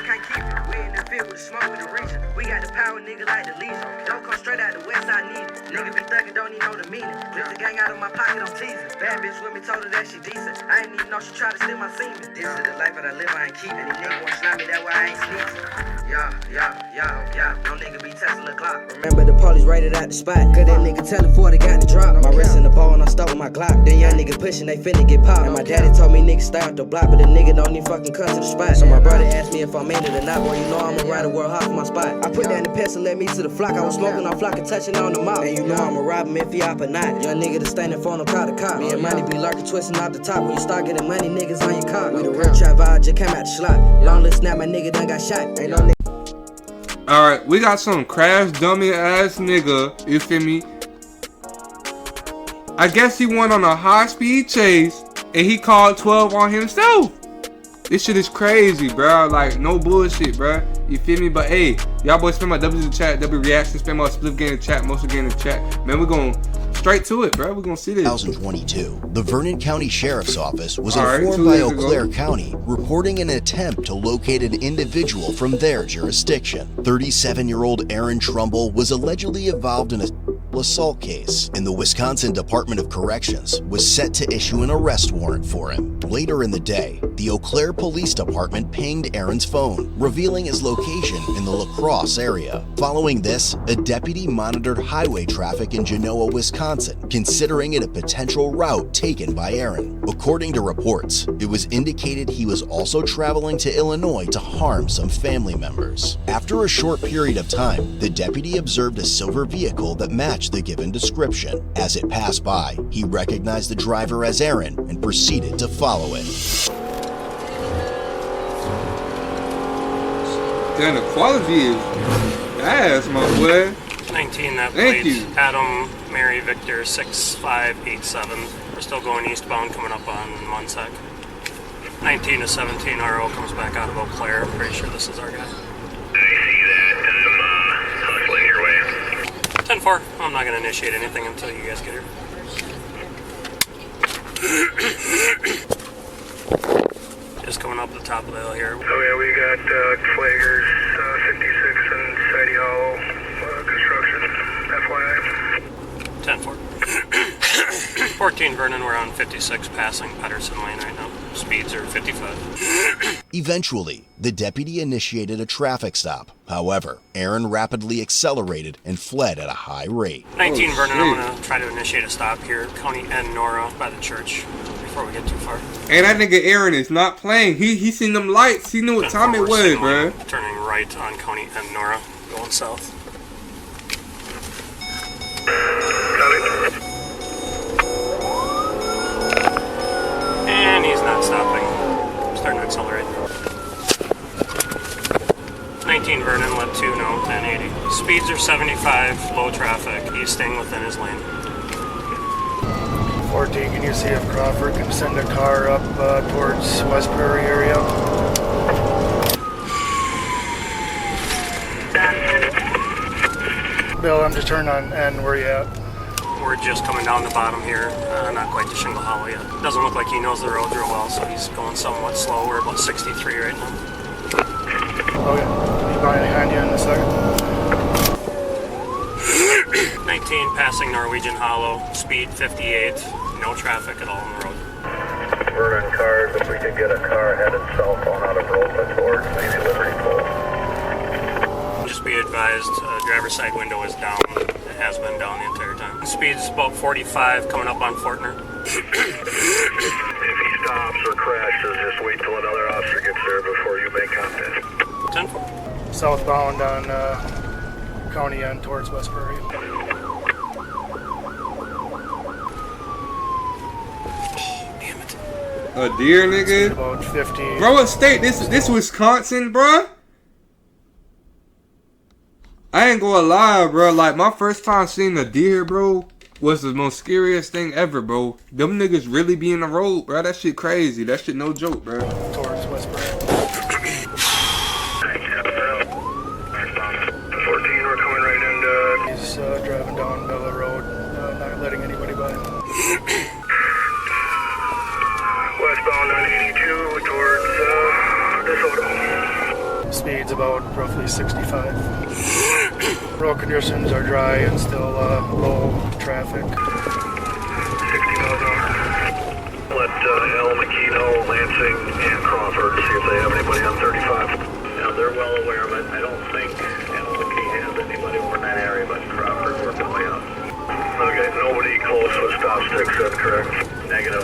Can't keep it. We in the field with the smoke in the region. We got the power, nigga, like the Legion. Don't come straight out the west, I need it. Nigga be thuggin', don't even know the meaning. Rip the gang out of my pocket, I'm teasing. Bad bitch with me, told her that she decent. I ain't even know she tried to steal my semen. This is the life that I live, I ain't keeping. Any nigga want slime me, that why I ain't sneezing. Yeah. No nigga be testing the clock. Remember the police raided out the spot. Cause that nigga tellin' for they got the drop. My wrist in the ball and I stuck with my Glock. Then young nigga pushing, they finna get popped. And my daddy told me niggas stay off the block, but the nigga don't even fucking cut to the spot. So my brother asked me if I'm in it or not. Boy, you know I'ma ride a world hard for my spot. I put down the pistol, led me to the flock. I was smoking on flock and touching on the mouth. And you know I'ma rob him if he op or not. Young nigga that's standing for him, call the cop. Me and money be lurking, twisting off the top. When you start getting money, niggas on your cock. We the real trap vibe, just came out the slot. Long list snap, my nigga done got shot. Ain't no nigga. Alright, we got some crash dummy ass nigga, you feel me? I guess he went on a high speed chase and he called 12 on himself. This shit is crazy, bro. Like, no bullshit, bro. You feel me? But hey, y'all boys spam my W's in the chat, W reaction, spam my split game in the chat, most of the game in the chat. Man, we're going straight to it, bro. We're gonna see this. 2022, the Vernon County Sheriff's Office was informed by Eau Claire County reporting an attempt to locate an individual from their jurisdiction. 37-year-old Aaron Trumbull was allegedly involved in a assault case, and the Wisconsin Department of Corrections was set to issue an arrest warrant for him. Later in the day, the Eau Claire Police Department pinged Aaron's phone, revealing his location in the La Crosse area. Following this, a deputy monitored highway traffic in Genoa, Wisconsin, considering it a potential route taken by Aaron. According to reports, it was indicated he was also traveling to Illinois to harm some family members. After a short period of time, the deputy observed a silver vehicle that matched the given description. As it passed by, he recognized the driver as Aaron and proceeded to follow it. Damn, the quality is ass, my boy. 19, that Thank plate. you. Adam, Mary, Victor, 6587. We're still going eastbound, coming up on Munsec. 19 to 17 RO comes back out of Eau Claire. I'm pretty sure this is our guy. I see that. I'm hustling your way. 10-4. I'm not going to initiate anything until you guys get here. Just coming up the top of the hill here. Oh yeah, we got flaggers, 56 and Sidey Hollow construction, FYI. 10-4. 14 Vernon, we're on 56 passing Patterson Lane right now. Speeds are 55. Eventually, the deputy initiated a traffic stop. However, Aaron rapidly accelerated and fled at a high rate. 19 Vernon, I'm going to try to initiate a stop here. County and Nora by the church before we get too far. And that nigga Aaron is not playing. He seen them lights. He knew what time it was, bro. Turning right on County and Nora, going south. And he's not stopping. Starting to accelerate. 19 Vernon, let 2 know, 1080. Speeds are 75, low traffic. He's staying within his lane. 14, can you see if Crawford can send a car up towards West Prairie area? Bill, I'm just turning on N. Where you at? We're just coming down the bottom here, not quite to Shingle Hollow yet. Doesn't look like he knows the road real well, so he's going somewhat slow. We're about 63 right now. Okay, can you buy behind you in a second? 19 passing Norwegian Hollow, speed 58, no traffic at all on the road. Vernon cars, if we could get a car headed southbound out of Ropa towards maybe Liberty Pole. Just be advised, driver's side window is down. It has been down the entire time. Speed's about 45 coming up on Fortner. If he stops or crashes, just wait till another officer gets there before you make contact. 10-4. Southbound on County N towards West Prairie. Damn it. A deer, nigga. About 50. Bro, what state? This Wisconsin, bro? I ain't gonna lie, bro. Like, my first time seeing a deer, bro, was the most scariest thing ever, bro. Them niggas really be in the road, bro. That shit crazy. That shit no joke, bro. Towards West Prairie. 14, we're coming right into... He's driving down Bella Road, not letting anybody by. Westbound on 82 towards DeSoto. Speed's about roughly 65. Road conditions are dry and still low traffic. 60 miles an hour. Let El McKeno, Lansing, and Crawford see if they have anybody on 35. Now, they're well aware of it. I don't think El McKee has anybody over in that area, but Crawford's working way up. Okay, nobody close with stop sticks, that's correct. Negative.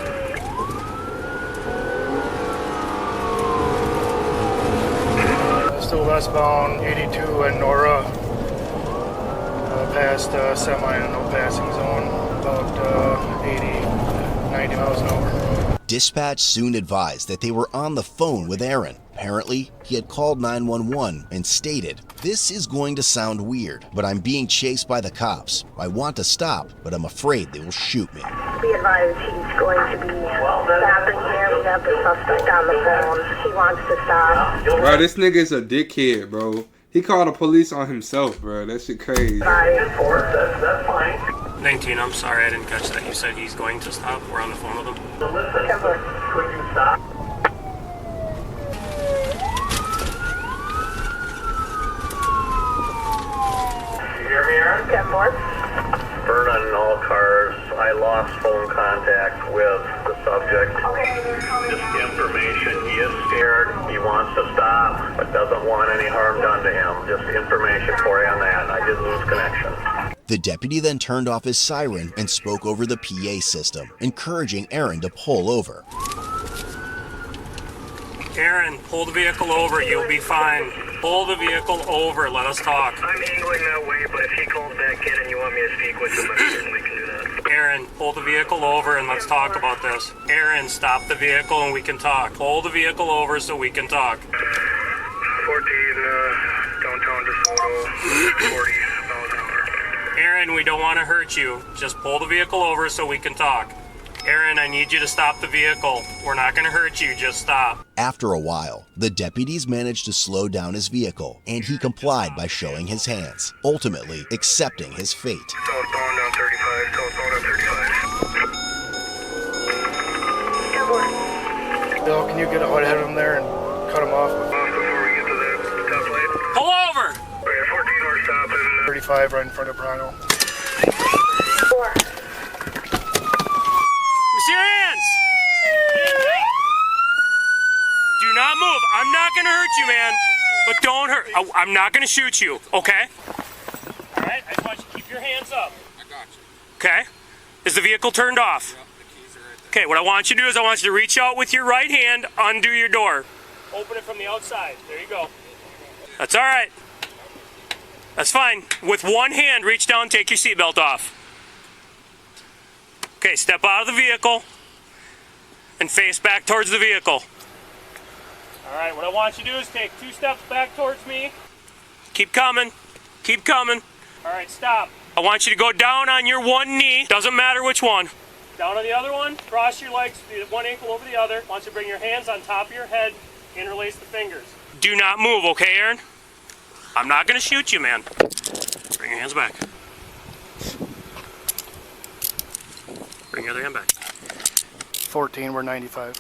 Still westbound 82 and Nora. Past semi and no passing zone. About 80, 90 miles an hour. Dispatch soon advised that they were on the phone with Aaron. Apparently, he had called 911 and stated, "This is going to sound weird, but I'm being chased by the cops. I want to stop, but I'm afraid they will shoot me." Be advised he's going to be stopping here. We have the suspect on the phone. He wants to stop. Bro, this nigga is a dickhead, bro. He called the police on himself, bro. That shit crazy. That's fine. 19, I'm sorry I didn't catch that. You said he's going to stop. We're on the phone with him. So listen, could you stop? You hear me, Aaron? 10-4. Burn on all cars. I lost phone contact with the subject. Just information. He is scared. He wants to stop, but doesn't want any harm done to him. Just information for you on that. I did lose connection. The deputy then turned off his siren and spoke over the PA system, encouraging Aaron to pull over. Aaron, pull the vehicle over. You'll be fine. Pull the vehicle over. Let us talk. I'm angling that way, but if he calls back in and you want me to speak with him, I certainly can do that. Aaron, pull the vehicle over and let's talk about this. Aaron, stop the vehicle and we can talk. Pull the vehicle over so we can talk. 14, downtown DeSoto, 40 miles an hour. Aaron, we don't want to hurt you. Just pull the vehicle over so we can talk. Aaron, I need you to stop the vehicle. We're not going to hurt you. Just stop. After a while, the deputies managed to slow down his vehicle, and he complied by showing his hands, ultimately accepting his fate. Southbound on 35, southbound on 35. Bill, can you get out ahead of him there and cut him off? Before we get to the top lane. Pull over! Okay, 14 or stopping. 35 right in front of Brano. 4. See your hands! Do not move. I'm not going to hurt you, man. But don't hurt. I'm not going to shoot you, okay? All right, I just want you to keep your hands up. I got you. Okay? Is the vehicle turned off? Yep, the keys are right there. Okay, what I want you to do is I want you to reach out with your right hand, undo your door. Open it from the outside. There you go. That's all right. That's fine. With one hand, reach down, take your seatbelt off. Okay, step out of the vehicle and face back towards the vehicle. All right, what I want you to do is take 2 steps back towards me. Keep coming. Keep coming. All right, stop. I want you to go down on your one knee. Doesn't matter which one. Down on the other one. Cross your legs, one ankle over the other. I want you to bring your hands on top of your head. Interlace the fingers. Do not move, okay, Aaron? I'm not going to shoot you, man. Bring your hands back. Bring your other hand back. 14, we're 95.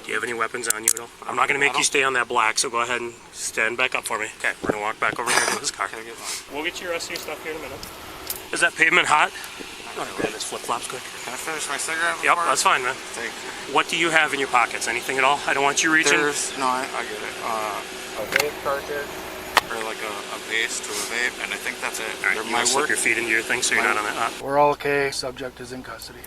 Do you have any weapons on you at all? I'm not going to make you stay on that black, so go ahead and stand back up for me. Okay, we're going to walk back over here to this car. We'll get you the rest of your stuff here in a minute. Is that pavement hot? I'm going to grab his flip-flops quick. Can I finish my cigarette? Yep, that's fine, man. Thank you. What do you have in your pockets? Anything at all? I don't want you reaching. No, I get it. A vape cartridge, or like a base to a vape, and I think that's it. All right, you want to slip your feet into your thing so you're not on that hot? We're all okay. Subject is in custody.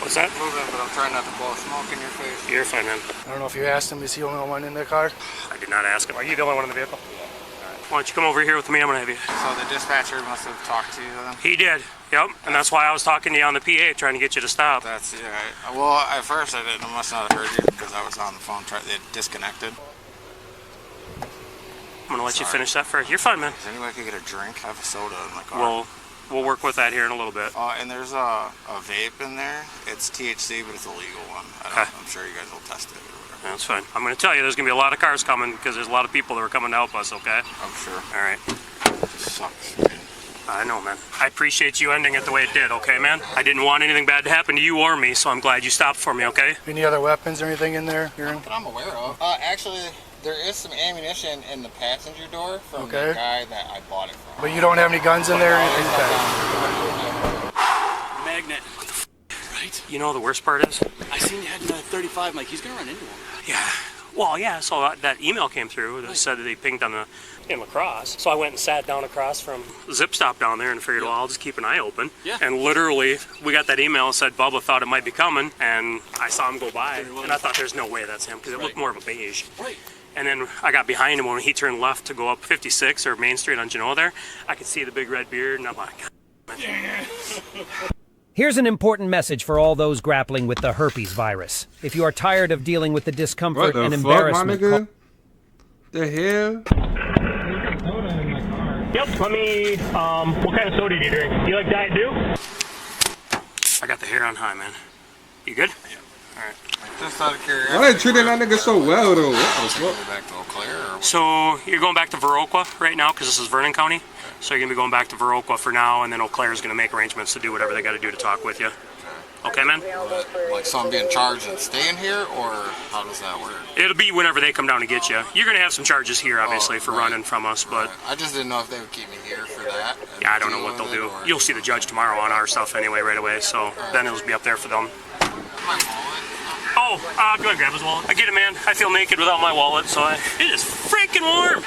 What's that? Moving, but I'm trying not to blow smoke in your face. You're fine, man. I don't know if you asked him, is he the only one in the car? I did not ask him. Are you the only one in the vehicle? Why don't you come over here with me? I'm going to have you. So the dispatcher must have talked to you then? He did. Yep. And that's why I was talking to you on the PA, trying to get you to stop. That's, yeah. Well, at first I didn't. I must not have heard you because I was on the phone. It disconnected. I'm going to let you finish that first. You're fine, man. Is there any way I could get a drink? I have a soda in my car. We'll work with that here in a little bit. And there's a vape in there. It's THC, but it's a legal one. I'm sure you guys will test it or whatever. That's fine. I'm going to tell you there's going to be a lot of cars coming because there's a lot of people that are coming to help us, okay? I'm sure. All right. It sucks. I mean, I know, man. I appreciate you ending it the way it did, okay, man? I didn't want anything bad to happen to you or me, so I'm glad you stopped for me, okay? Any other weapons or anything in there? Not that I'm aware of. Actually, there is some ammunition in the passenger door from the guy that I bought it from. But you don't have any guns in there or anything? Magnet. Right? You know the worst part is? I seen you had 35. I'm like, he's gonna run into him. Yeah. Well, yeah, so that email came through that said that they pinged on in La Crosse. So I went and sat down across from Zip Stop down there and figured, well, I'll just keep an eye open. Yeah. And literally, we got that email that said Bubba thought it might be coming, and I saw him go by, and I thought there's no way that's him, because it looked more of a beige. Right. And then I got behind him when he turned left to go up 56 or Main Street on Genoa there. I could see the big red beard, and I'm like, God. Here's an important message for all those grappling with the herpes virus. If you are tired of dealing with the discomfort and embarrassment... What the hell? Yep, let me, what kind of soda do you drink? You like Diet Dew? I got the hair on high, man. You good? Yeah. Alright. Just out of curiosity. Why they treating that nigga so well, though? What the fuck? Back to Eau Claire, or So, you're going back to Viroqua right now, because this is Vernon County. Okay. So you're going to be going back to Viroqua for now, and then Eau Claire is going to make arrangements to do whatever they got to do to talk with you. Okay, man? like so I'm being charged and staying here, or how does that work? It'll be whenever they come down to get you. You're going to have some charges here, obviously, for running from us, but... I just didn't know if they would keep me here for that. Yeah, I don't know what they'll do. You'll see the judge tomorrow on our stuff anyway, right away, so then it'll be up there for them. My wallet. Oh, go ahead and grab his wallet. I get it, man. I feel naked without my wallet, so it is freaking warm.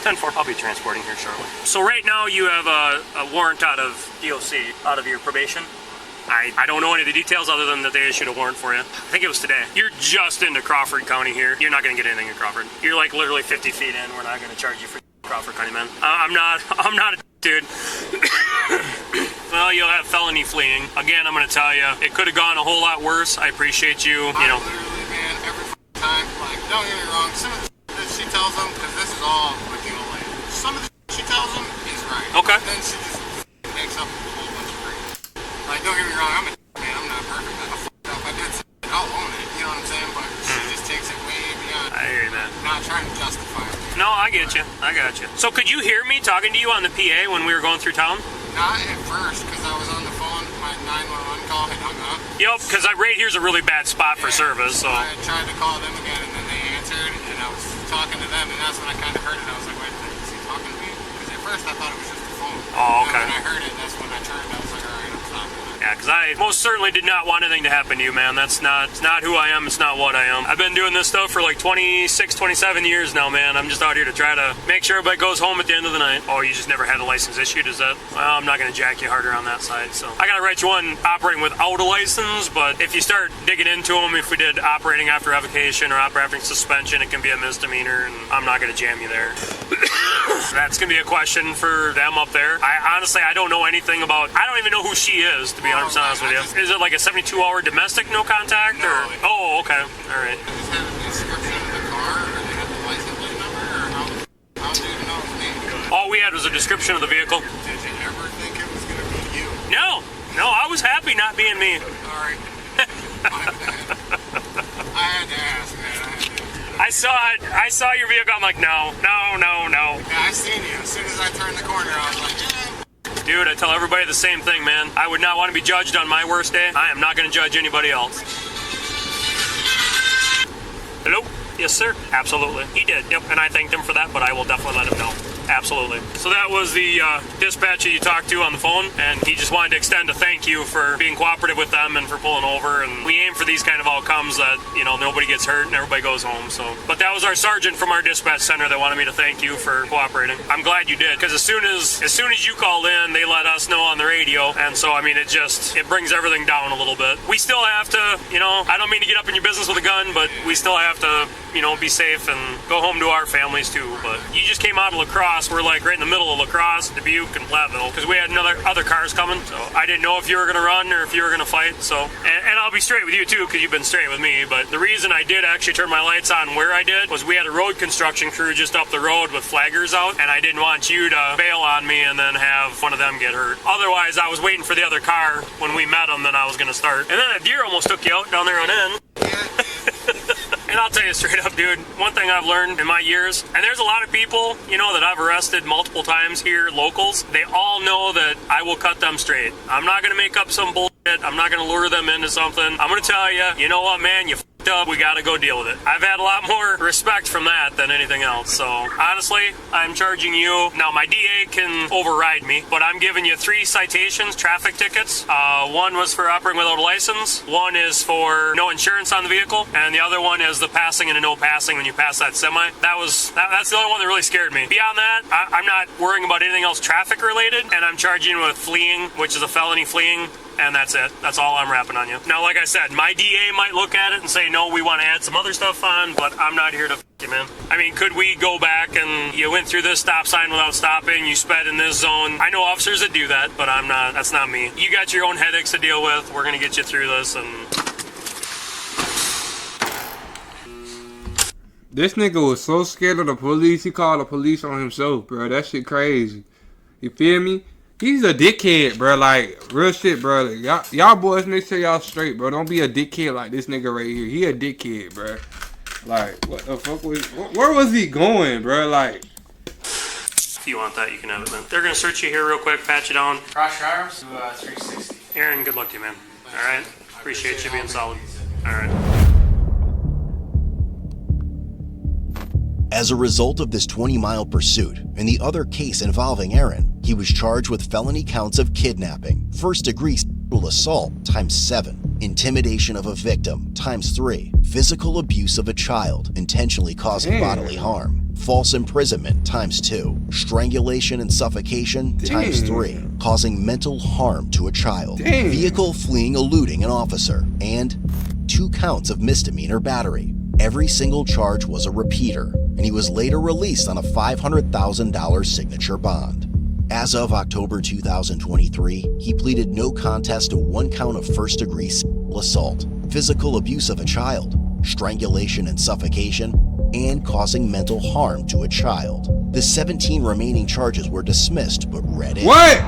10-4, I'll be transporting here shortly. So right now you have a warrant out of DOC, out of your probation. I don't know any of the details other than that they issued a warrant for you. I think it was today. You're just into Crawford County here. You're not going to get anything in Crawford. You're like literally 50 feet in. We're not going to charge you for Crawford County, man. I'm not a dude. Well, you'll have felony fleeing. Again, I'm going to tell you, it could have gone a whole lot worse. I appreciate you, you know. Literally, man, every time, like, don't get me wrong, some of the that she tells them, because this is all with the old lady, some of the she tells them is right. Okay. And then she just makes up a whole bunch of crazy. Like, don't get me wrong, I'm a man, I'm not perfect. I fucked up. I did something, I'll own it, you know what I'm saying? But she just takes it way beyond. I hear you, man. Not trying to justify it. No, I get you. I got you. So could you hear me talking to you on the PA when we were going through town? Not at first, because I was on the phone. My 911 call had hung up. Yep, because right here's a really bad spot for service, so. I tried to call them again, and then they answered, and I was talking to them, and that's when I kind of heard it. I was like, wait a minute, is he talking to me? Because at first I thought it was just the phone. Oh, okay. And when I heard it, that's when I turned. I was like, all right, I'm stopping. Yeah, because I most certainly did not want anything to happen to you, man. It's not who I am. It's not what I am. I've been doing this stuff for like 26, 27 years now, man. I'm just out here to try to make sure everybody goes home at the end of the night. Oh, you just never had a license issued, is that? Well, I'm not going to jack you harder on that side, so. I got to write you one operating without a license, but if you start digging into them, if we did operating after revocation or operating suspension, it can be a misdemeanor, and I'm not going to jam you there. That's going to be a question for them up there. I honestly don't know anything about, I don't even know who she is, to be 100% honest with you. Is it like a 72-hour domestic no contact? No. Or? Oh, okay. All right. They just have a description of the car, or they have the license plate number, or how do you know it's me? All we had was a description of the vehicle. Did you ever think it was going to be you? No, I was happy not being me. All right. I had to ask, man. I saw your vehicle. I'm like, no. Yeah, I seen you. As soon as I turned the corner, I was like, yeah. Dude, I tell everybody the same thing, man. I would not want to be judged on my worst day. I am not going to judge anybody else. Hello? Yes, sir. Absolutely. He did. Yep. And I thanked him for that, but I will definitely let him know. Absolutely. So that was the dispatcher you talked to on the phone, and he just wanted to extend a thank you for being cooperative with them and for pulling over. And we aim for these kind of outcomes that, you know, nobody gets hurt and everybody goes home. So, but that was our sergeant from our dispatch center that wanted me to thank you for cooperating. I'm glad you did, because as soon as you called in, they let us know on the radio, and so I mean, it brings everything down a little bit. We still have to, you know, I don't mean to get up in your business with a gun, but we still have to, you know, be safe and go home to our families too. But you just came out of La Crosse. We're like right in the middle of La Crosse, Dubuque, and Platteville, because we had other cars coming. So I didn't know if you were going to run or if you were going to fight. So, and I'll be straight with you too, because you've been straight with me. But the reason I did actually turn my lights on where I did was we had a road construction crew just up the road with flaggers out, and I didn't want you to bail on me and then have one of them get hurt. Otherwise, I was waiting for the other car when we met them, then I was going to start. And then a deer almost took you out down there on end. And I'll tell you straight up, dude, one thing I've learned in my years, and there's a lot of people, you know, that I've arrested multiple times here, locals, they all know that I will cut them straight. I'm not gonna make up some bullshit. I'm not gonna lure them into something. I'm gonna tell you know what, man, you f***ed up, we gotta go deal with it. I've had a lot more respect from that than anything else. So honestly, I'm charging you, now my DA can override me, but I'm giving you 3 citations, traffic tickets. One was for operating without a license, one is for no insurance on the vehicle, and the other one is the passing and a no passing when you pass that semi. That's the only one that really scared me. Beyond that, I'm not worrying about anything else traffic related, and I'm charging you with fleeing, which is a felony fleeing. And that's it. That's all I'm rapping on you. Now, like I said, my DA might look at it and say, no, we want to add some other stuff on, but I'm not here to f*** you, man. I mean, could we go back and you went through this stop sign without stopping, you sped in this zone? I know officers that do that, but I'm not. That's not me. You got your own headaches to deal with. We're going to get you through this. And this nigga was so scared of the police, he called the police on himself, bro. That shit crazy. You feel me? He's a dickhead, bro. Like, real shit, bro. Like, y'all boys, make sure y'all straight, bro. Don't be a dickhead like this nigga right here. He a dickhead, bro. Like, what the fuck was... Where was he going, bro? Like... If you want that, you can have it, then. They're going to search you here real quick, pat you down. Cross your arms to 360. Aaron, good luck to you, man. All right? Appreciate you being solid. All right. As a result of this 20-mile pursuit and the other case involving Aaron, he was charged with felony counts of kidnapping, first-degree sexual assault ×7, intimidation of a victim ×3, physical abuse of a child, intentionally causing bodily harm, false imprisonment ×2, strangulation and suffocation ×3, causing mental harm to a child, vehicle fleeing eluding an officer, and 2 counts of misdemeanor battery. Every single charge was a repeater, and he was later released on a $500,000 signature bond. As of October 2023, he pleaded no contest to 1 count of first-degree sexual assault, physical abuse of a child, strangulation and suffocation, and causing mental harm to a child. The 17 remaining charges were dismissed but read in. What?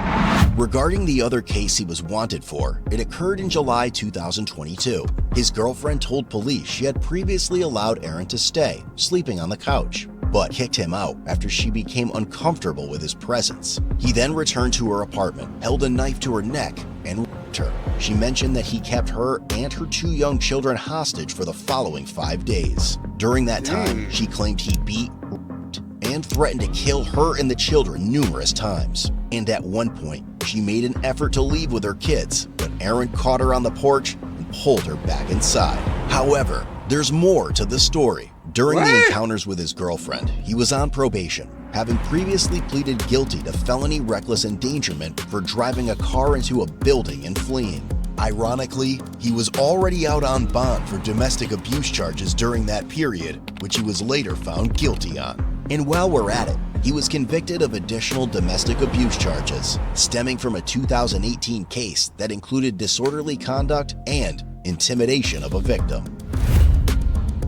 Regarding the other case he was wanted for, it occurred in July 2022. His girlfriend told police she had previously allowed Aaron to stay, sleeping on the couch, but kicked him out after she became uncomfortable with his presence. He then returned to her apartment, held a knife to her neck, and raped her. She mentioned that he kept her and her 2 young children hostage for the following 5 days. During that time, she claimed he beat, raped, and threatened to kill her and the children numerous times. And at one point, she made an effort to leave with her kids, but Aaron caught her on the porch and pulled her back inside. However, there's more to the story. During the encounters with his girlfriend, he was on probation, having previously pleaded guilty to felony reckless endangerment for driving a car into a building and fleeing. Ironically, he was already out on bond for domestic abuse charges during that period, which he was later found guilty on. And while we're at it, he was convicted of additional domestic abuse charges, stemming from a 2018 case that included disorderly conduct and intimidation of a victim.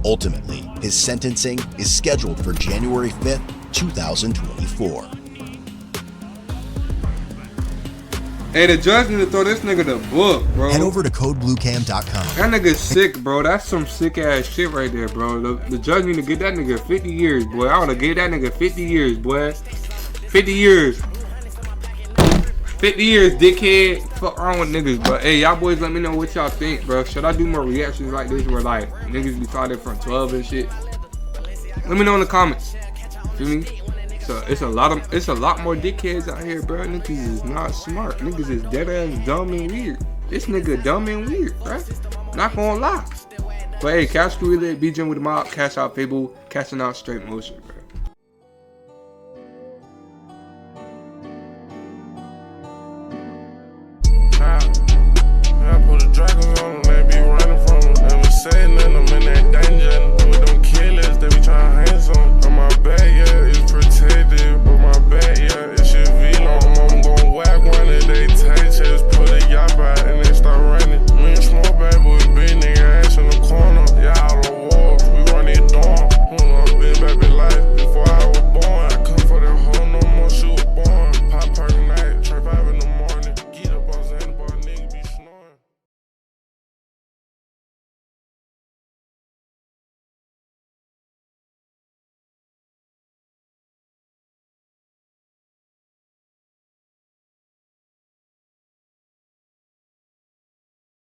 Ultimately, his sentencing is scheduled for January 5th, 2024. Hey, the judge need to throw this nigga the book, bro. Head over to codebluecam.com. That nigga's sick, bro. That's some sick ass shit right there, bro. The judge need to get that nigga 50 years, boy. I would have gave that nigga 50 years, boy. 50 years. 50 years, dickhead. Fuck wrong with niggas, but hey, y'all boys let me know what y'all think, bro. Should I do more reactions like this where like niggas be fighting from 12 and shit? Let me know in the comments. Feel me? So it's a lot more dickheads out here, bro. Niggas is not smart. Niggas is dead ass dumb and weird. This nigga dumb and weird, bro. Not gonna lie. But hey, Cash Crew Relay, BJ with the mob, CashOutFabo, cashing out straight motion, bro.